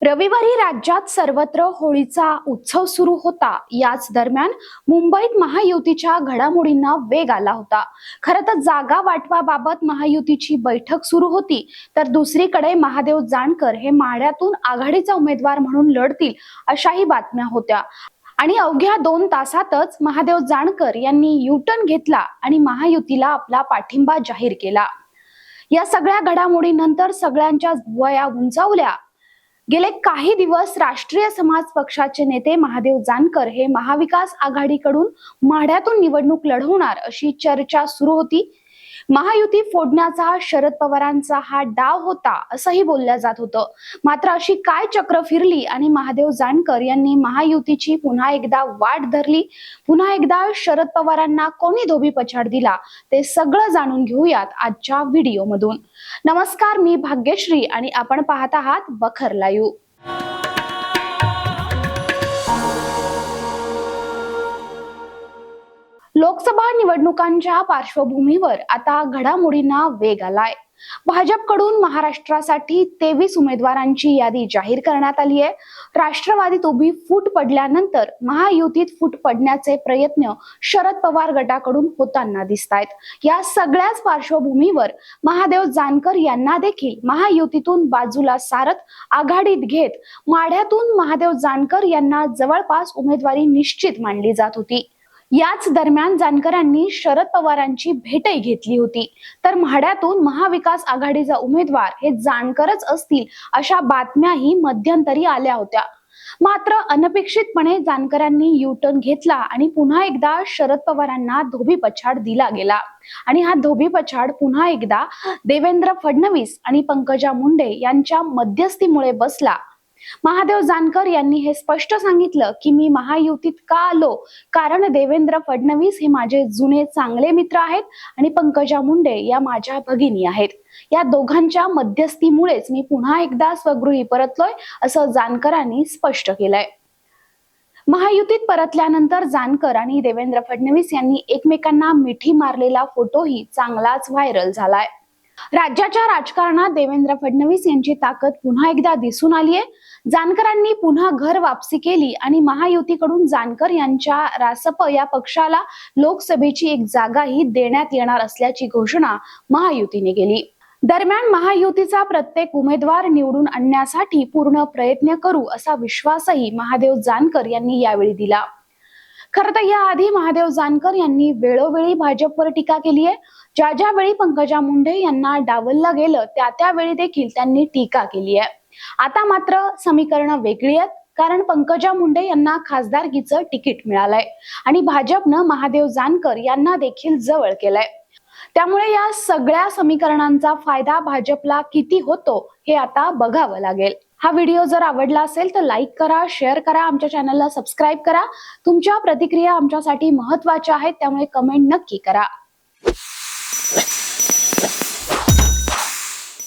रविवारी राज्यात सर्वत्र होळीचा उत्सव सुरू होता। याच दरम्यान मुंबईत महायुतीच्या घडामोडींना वेग आला होता। खरं तर जागा वाटपाबाबत महायुतीची बैठक सुरू होती, तर दुसरीकडे महादेव जानकर हे माढ्यातून आघाडीचा उमेदवार म्हणून लढतील अशाही बातम्या होत्या। आणि अवघ्या 2 तासातच महादेव जानकर यांनी यू-टर्न घेतला आणि महायुतीला आपला पाठिंबा जाहीर केला। या सगळ्या घडामोडींनंतर सगळ्यांच्या वया उंचावल्या। गेले काही दिवस राष्ट्रीय समाज पक्षाचे नेते महादेव जानकर हे महाविकास आघाडीकडून माढ्यातून निवडणूक लढवणार अशी चर्चा सुरू होती। महायुती फोडण्याचा शरद पवारांचा हा डाव होता असंही बोलल्या जात होतं। मात्र अशी काय चक्र फिरली आणि महादेव जानकर यांनी महायुतीची पुन्हा एकदा वाट धरली, पुन्हा एकदा शरद पवारांना कोणी धोबीपछाड दिला, ते सगळं जाणून घेऊयात आजच्या व्हिडिओमधून। नमस्कार, मी भाग्यश्री आणि आपण पाहत आहात बखर लाईव्ह। लोकसभा निवडणुकांच्या पार्श्वभूमीवर आता घडामोडींना वेग आलाय। भाजपकडून महाराष्ट्रासाठी 23 उमेदवारांची यादी जाहीर करण्यात आली आहे। राष्ट्रवादीत उभी फूट पडल्यानंतर महायुतीत फूट पडण्याचे प्रयत्न शरद पवार गटाकडून होताना दिसतायत। या सगळ्याच पार्श्वभूमीवर महादेव जानकर यांना देखील महायुतीतून बाजूला सारत आघाडीत घेत माढ्यातून महादेव जानकर यांना जवळपास उमेदवारी निश्चित मानली जात होती। याच दरम्यान जानकरांनी शरद पवारांची भेटही घेतली होती, तर माढ्यातून महाविकास आघाडीचा उमेदवार हे जानकरच असतील अशा बातम्याही मध्यंतरी आल्या होत्या। मात्र अनपेक्षितपणे जानकरांनी यू-टर्न घेतला आणि पुन्हा एकदा शरद पवारांना धोबीपछाड दिला गेला। आणि हा धोबीपछाड पुन्हा एकदा देवेंद्र फडणवीस आणि पंकजा मुंडे यांच्या मध्यस्थीमुळे बसला। महादेव जानकर यांनी हे स्पष्ट सांगितलं की मी महायुतीत का आलो, कारण देवेंद्र फडणवीस हे माझे जुने चांगले मित्र आहेत आणि पंकजा मुंडे या माझ्या भगिनी आहेत। या दोघांच्या मध्यस्थीमुळेच मी पुन्हा एकदा स्वगृही परतलोय असं जानकरांनी स्पष्ट केलंय। महायुतीत परतल्यानंतर जानकर आणि देवेंद्र फडणवीस यांनी एकमेकांना मिठी मारलेला फोटोही चांगलाच व्हायरल झालाय। राज्याच्या राजकारणात देवेंद्र फडणवीस यांची ताकद पुन्हा एकदा दिसून आली आहे। जानकरांनी पुन्हा घर वापसी केली आणि महायुतीकडून जानकर यांच्या रासप या पक्षाला लोकसभेची एक जागाही देण्यात येणार असल्याची घोषणा महायुतीने केली। दरम्यान महायुतीचा प्रत्येक उमेदवार निवडून आणण्यासाठी पूर्ण प्रयत्न करू असा विश्वासही महादेव जानकर यांनी यावेळी दिला। खरं तर याआधी महादेव जानकर यांनी वेळोवेळी भाजपवर टीका केली आहे। ज्या वेळी पंकजा मुंडे यांना डावललं गेलं त्यावेळी देखील त्यांनी टीका केली आहे। आता मात्र समीकरणं वेगळी आहेत, कारण पंकजा मुंडे यांना खासदारकीचं तिकीट मिळालंय आणि भाजपनं महादेव जानकर यांना देखील जवळ केलंय। त्यामुळे या सगळ्या समीकरणांचा फायदा भाजपला किती होतो हे आता बघावं लागेल। हा व्हिडिओ जर आवडला असेल तर लाईक करा, शेअर करा, आमच्या चॅनलला सबस्क्राईब करा। तुमच्या प्रतिक्रिया आमच्यासाठी महत्त्वाच्या आहेत, त्यामुळे कमेंट नक्की करा।